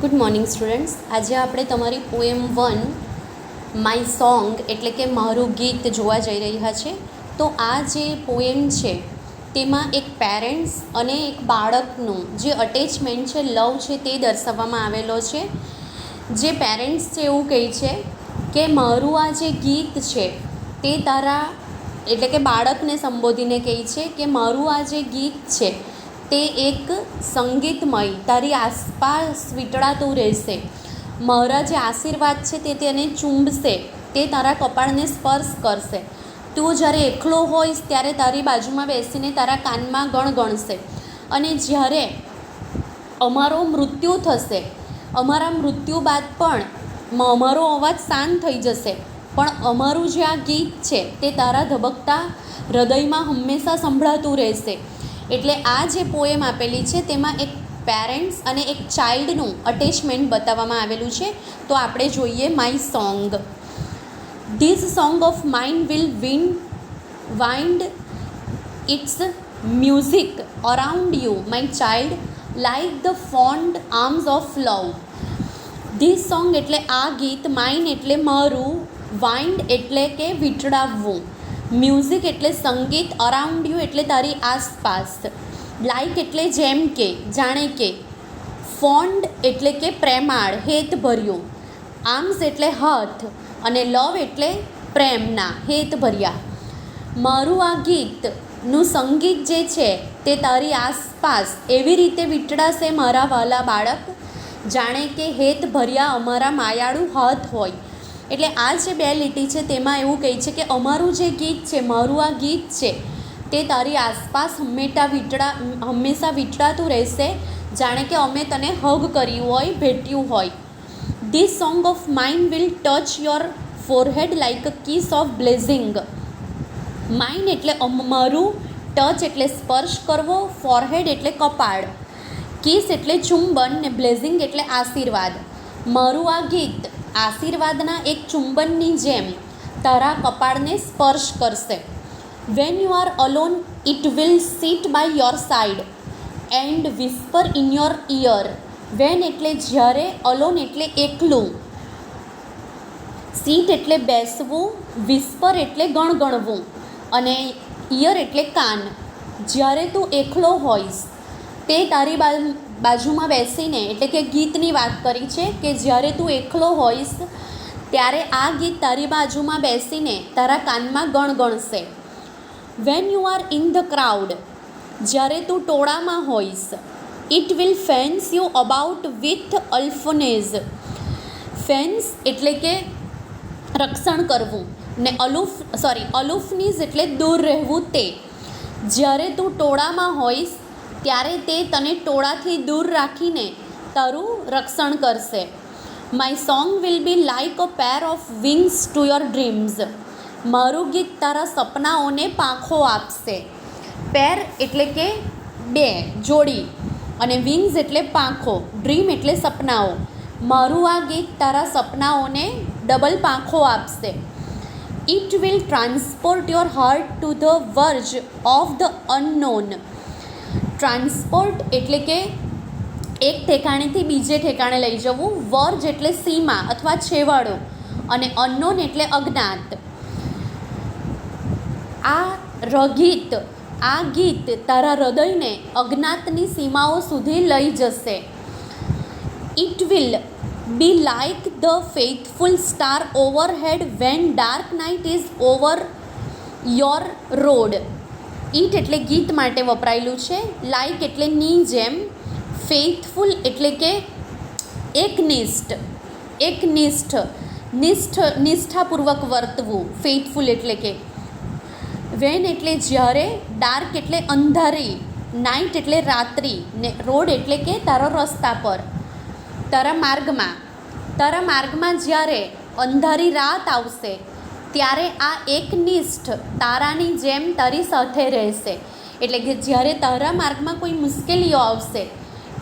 Good morning students. આજે આપણે તમારી પોએમ 1 માય સોંગ એટલે કે મારું ગીત જોવા જઈ રહ્યા છે. તો આ જે પોએમ છે તેમાં એક પેરેન્ટ્સ અને એક બાળકનું જે અટેચમેન્ટ છે, લવ છે, તે દર્શાવવામાં આવેલો છે. જે પેરેન્ટ્સ છે એવું કહે છે કે મારું આ જે ગીત છે તે તારા એટલે કે બાળકને સંબોધીને કહે છે કે મારું આ જે ગીત છે તે એક સંગીતમય તારી આસપાસ વીંટળાતું રહેશે. મારા જે આશીર્વાદ છે તે તેને ચૂંબશે, તે તારા કપાળને સ્પર્શ કરશે. તું જ્યારે એકલો હોઈશ ત્યારે તારી બાજુમાં બેસીને તારા કાનમાં ગણગણશે. અને જ્યારે અમારો મૃત્યુ થશે, અમારા મૃત્યુ બાદ પણ અમારો અવાજ શાંત થઈ જશે, પણ અમારું જે આ ગીત છે તે તારા ધબકતા હૃદયમાં હંમેશા સંભળાતું રહેશે. એટલે આ જે પોએમ આપેલી છે તેમાં એક પેરેન્ટ્સ અને એક ચાઇલ્ડનું અટેચમેન્ટ બતાવવામાં આવેલું છે. તો આપણે જોઈએ my song. This song of mine will wind its music around you my child like the fond arms of love. This song એટલે આ ગીત, માઇન એટલે મારું, વાઇન્ડ એટલે કે વીંટળાવવું, મ્યુઝિક એટલે સંગીત, અરાઉન્ડ યુ એટલે તારી આસપાસ, લાઇક એટલે જેમ કે, જાણે કે, ફોન્ડ એટલે કે પ્રેમાળ, હેતભર્યું, આર્મ્સ એટલે હાથ, અને લવ એટલે પ્રેમના, હેતભર્યા. મારું આ ગીતનું સંગીત જે છે તે તારી આસપાસ એવી રીતે વીંટળાશે મારા વાલા બાળક, જાણે કે હેતભર્યા અમારા માયાળુ હાથ હોય. એટલે આ જે બે લીટી છે તેમાં એવું કહે છે કે અમારું જે ગીત છે, મારું આ ગીત છે તે તારી આસપાસ હંમેશા વીંટળાતું રહેશે, જાણે કે અમે તને હગ કર્યું હોય, ભેટ્યું હોય. This song of mine will touch your forehead like a kiss of blazing. Mine એટલે મારું, ટચ એટલે સ્પર્શ કરવો, ફોરહેડ એટલે કપાળ, કિસ એટલે ચુંબન ને બ્લેઝિંગ એટલે આશીર્વાદ. મારું આ ગીત આશીર્વાદના એક ચુંબનની જેમ તારા કપાળને સ્પર્શ કરશે. When you are alone it will sit by your side and whisper in your ear. When એટલે જ્યારે, અલોન એટલે એકલું, સીટ એટલે બેસવું, વિસ્પર એટલે ગણગણવું, અને ઇયર એટલે કાન. જ્યારે તું એકલો હોઈશ, તે તારી બાજુમાં બેસીને, એટલે કે ગીતની વાત કરી છે કે જ્યારે તું એકલો હોઈશ ત્યારે આ ગીત તારી બાજુમાં બેસીને તારા કાનમાં ગણગણશે. When you are in the crowd, જ્યારે તું ટોળામાં હોઈશ, it will fence you about with aloofness. Fence એટલે કે રક્ષણ કરવું, ને અલુફનીઝ એટલે દૂર રહેવું તે. જ્યારે તું ટોળામાં હોઈશ ત્યારે તે તને ટોળાથી દૂર રાખીને તારું રક્ષણ કરશે. My song will be like a pair of wings to your dreams. મારું ગીત તારા સપનાઓને પાંખો આપશે. પેર એટલે કે બે, જોડી, અને વિંગ્સ એટલે પાંખો, ડ્રીમ એટલે સપનાઓ. મારું આ ગીત તારા સપનાઓને ડબલ પાંખો આપશે. It will transport your heart to the verge of the unknown. Transport એટલે કે એક ઠેકાણેથી બીજે ઠેકાણે લઈ જવું, વર્જ એટલે સીમા અથવા છેવાડો, અને અનનોન એટલે અજ્ઞાત. આ ગીત તારા હૃદયને અજ્ઞાતની સીમાઓ સુધી લઈ જશે. It will be like the faithful star overhead van dark night is over your road. It એટલે ગીત માટે વપરાયેલું છે, લાઇક એટલે ની જેમ, ફેથફુલ એટલે કે નિષ્ઠાપૂર્વક વર્તવું, ફેથફુલ એટલે કે. વેન એટલે જ્યારે, ડાર્ક એટલે અંધારી, નાઇટ એટલે રાત્રિ, ને રોડ એટલે કે તારા રસ્તા પર, તારા માર્ગમાં જ્યારે અંધારી રાત આવશે ત્યારે આ એકનિષ્ઠ તારાની જેમ તારી સાથે રહેશે. એટલે કે જ્યારે તારા માર્ગમાં કોઈ મુશ્કેલીઓ આવશે,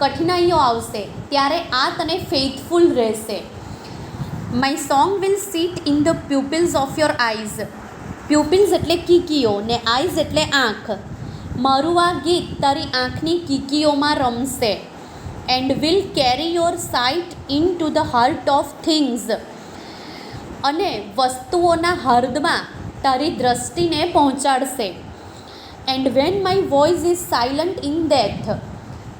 કઠિનાઈઓ આવશે, ત્યારે આ તને ફેથફુલ રહેશે. My song will sit in the pupils of your eyes. Pupils એટલે કીકીઓ, ને આઈઝ એટલે આંખ. મારું આ ગીત તારી આંખની કીકીઓમાં રમશે. And will carry your site in to the heart of things. અને વસ્તુઓના હૃદયમાં તારી દ્રષ્ટિને પહોંચાડશે. And when my voice is silent in death.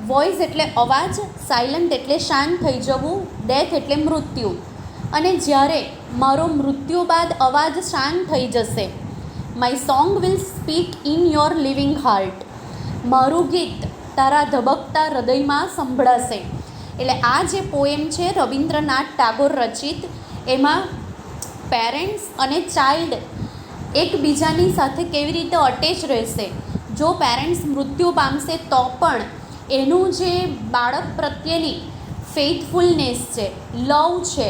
Voice એટલે અવાજ, સાયલન્ટ એટલે શાંત થઈ જવું, ડેથ એટલે મૃત્યુ. અને જ્યારે મારો મૃત્યુ બાદ અવાજ શાંત થઈ જશે, my song will speak in your living heart. મારું ગીત તારા ધબકતા હૃદયમાં સંભળાશે. એટલે આ જે પોએમ છે રવિન્દ્રનાથ ટાગોર રચિત, એમાં પેરેન્ટ્સ અને ચાઇલ્ડ એકબીજાની સાથે કેવી રીતે અટેચ રહેશે. જો પેરેન્ટ્સ મૃત્યુ પામશે તો પણ એનું જે બાળક પ્રત્યેની ફેથફુલનેસ છે, લવ છે,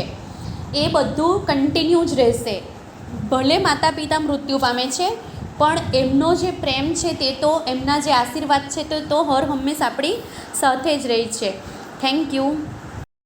એ બધું કન્ટિન્યુ જ રહેશે. ભલે માતા પિતા મૃત્યુ પામે છે પણ એમનો જે પ્રેમ છે તે તો, એમના જે આશીર્વાદ છે તે તો હર હંમેશ આપણી સાથે જ રહે છે. Thank you.